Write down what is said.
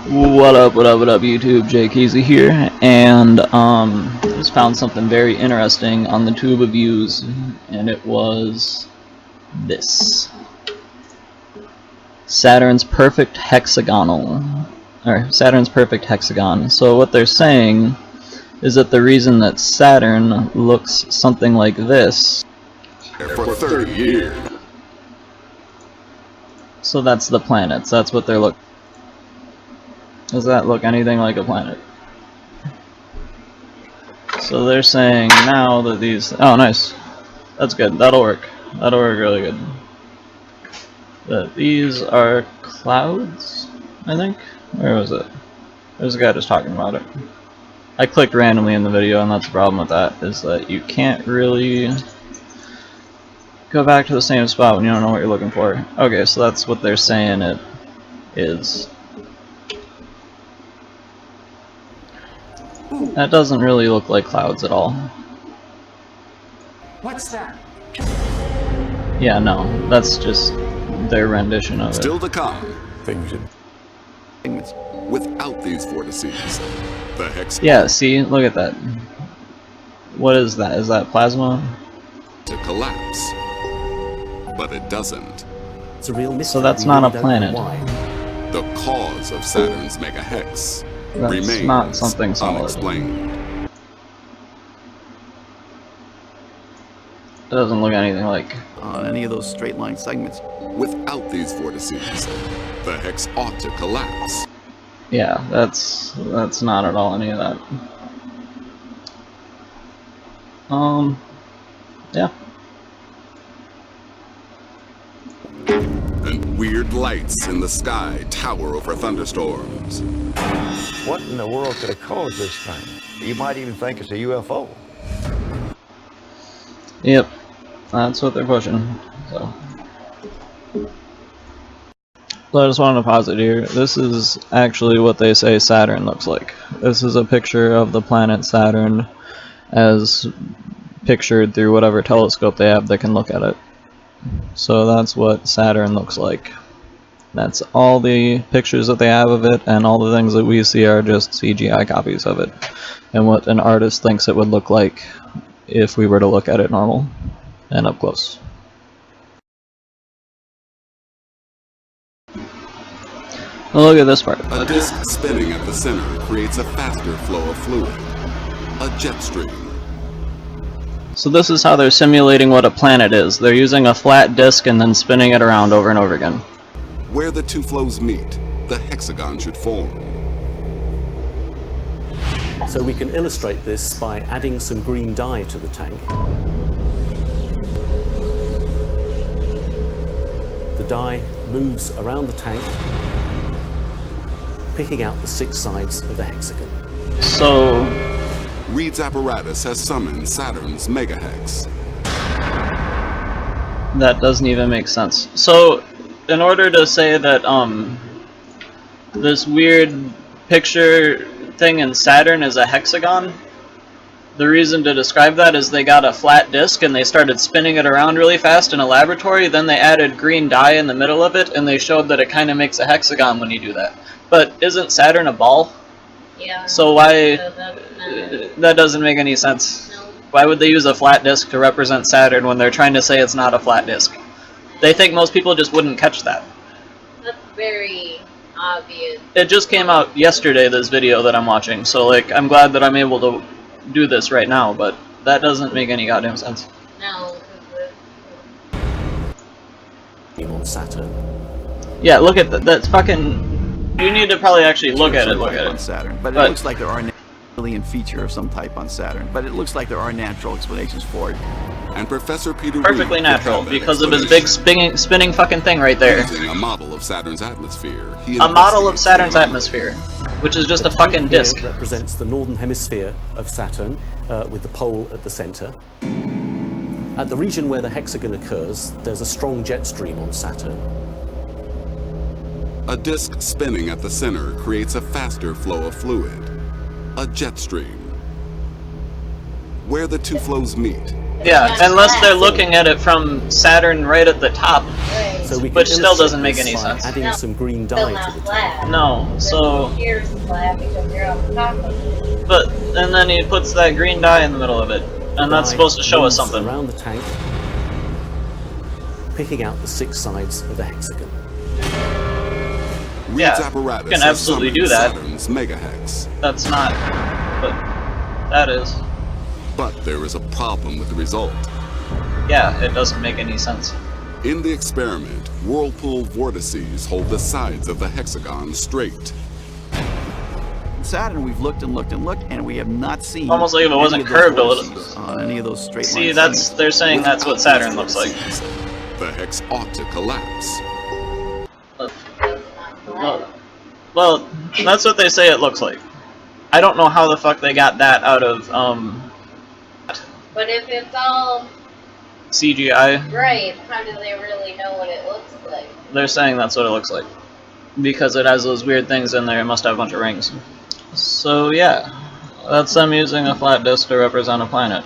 What up, YouTube? Jake Easy here, and just found something very interesting on the tube of views, and it was this. Saturn's perfect hexagonal, or Saturn's perfect hexagon. So what they're saying is that the reason that Saturn looks something like this, for 30 years. So that's the planets, that's what they're looking. Does that look anything like a planet? So they're saying now that these... Oh, nice. That's good. That'll work. That'll work really good. That these are clouds, I think? Where was it? There's a guy just talking about it. I clicked randomly in the video, and that's the problem with that, is that you can't really go back to the same spot when you don't know what you're looking for. Okay, so that's what they're saying it is. That doesn't really look like clouds at all. What's that? Yeah, no, that's just their rendition of it. Still to come. Things without these vortices. The hex. Yeah, see, look at that. What is that? Is that plasma? To collapse. But it doesn't. It's a real mystery. So that's not a planet. The cause of Saturn's megahex That's remains not something solid. unexplained. It doesn't look anything like... on any of those straight line segments. Without these vortices, the hex ought to collapse. Yeah, that's not at all any of that. Yeah. And weird lights in the sky tower over thunderstorms. What in the world could have caused this thing? You might even think it's a UFO. Yep. That's what they're pushing. So I just wanted to pause it here. This is actually what they say Saturn looks like. This is a picture of the planet Saturn as pictured through whatever telescope they have that can look at it. So that's what Saturn looks like. That's all the pictures that they have of it, and all the things that we see are just CGI copies of it, and what an artist thinks it would look like if we were to look at it normal and up close. Well, look at this part. A disk spinning at the center creates a faster flow of fluid. A jet stream. So this is how they're simulating what a planet is. They're using a flat disk and then spinning it around over and over again. Where the two flows meet, the hexagon should form. So we can illustrate this by adding some green dye to the tank. The dye moves around the tank, picking out the 6 sides of the hexagon. So Reed's apparatus has summoned Saturn's megahex. that doesn't even make sense. So in order to say that this weird picture thing in Saturn is a hexagon, the reason to describe that is they got a flat disk and they started spinning it around really fast in a laboratory, then they added green dye in the middle of it and they showed that it kind of makes a hexagon when you do that. But isn't Saturn a ball? Yeah. So why... So that doesn't make any sense. no. Why would they use a flat disk to represent Saturn when they're trying to say it's not a flat disk? They think most people just wouldn't catch that. That's very obvious. It just came out yesterday, this video that I'm watching, so like I'm glad that I'm able to do this right now, but that doesn't make any goddamn sense. No. On Saturn. Yeah, look at that. That's fucking... You need to probably actually look at it. Look at on it. Saturn, but it But- looks like there are an alien feature of some type on Saturn. But it looks like there are natural explanations for it. And Professor Peter Perfectly Reed natural, could have that because of his big explanation. spinning fucking thing right there. Using a model of Saturn's atmosphere. A model of Saturn's atmosphere, which is just a fucking Here disk. represents the northern hemisphere of Saturn, with the pole at the center. At the region where the hexagon occurs, there's a strong jet stream on Saturn. A disk spinning at the center creates a faster flow of fluid. A jet stream. Where the two flows meet, Yeah, unless they're looking at it from Saturn right at the top. Right. So we can which still illustrate doesn't make this any by sense. adding No, some green Still dye not to the flat. tank. No, so, Here's flat because you're on top of it. but, and then he puts that green dye in the middle of it, and that's Dye supposed to show us moves something. around the tank, picking out the 6 sides of the hexagon. Reed's Yeah, apparatus can has absolutely summoned do that. Saturn's megahex. That's not, but that is. But there is a problem with the result. Yeah, it doesn't make any sense. In the experiment, whirlpool vortices hold the sides of the hexagon straight. Saturn, we've looked and looked and looked, and we have not seen Almost like if it any wasn't of those curved a little. vortices on any of those straight See, lines. they're saying that's what Saturn looks like. The hex ought to collapse. It's not flat. Well, that's what they say it looks like. I don't know how the fuck they got that out of, But if it's all CGI. right, how do they really know what it looks like? They're saying that's what it looks like. Because it has those weird things in there, it must have a bunch of rings. So yeah, that's them using a flat disk to represent a planet.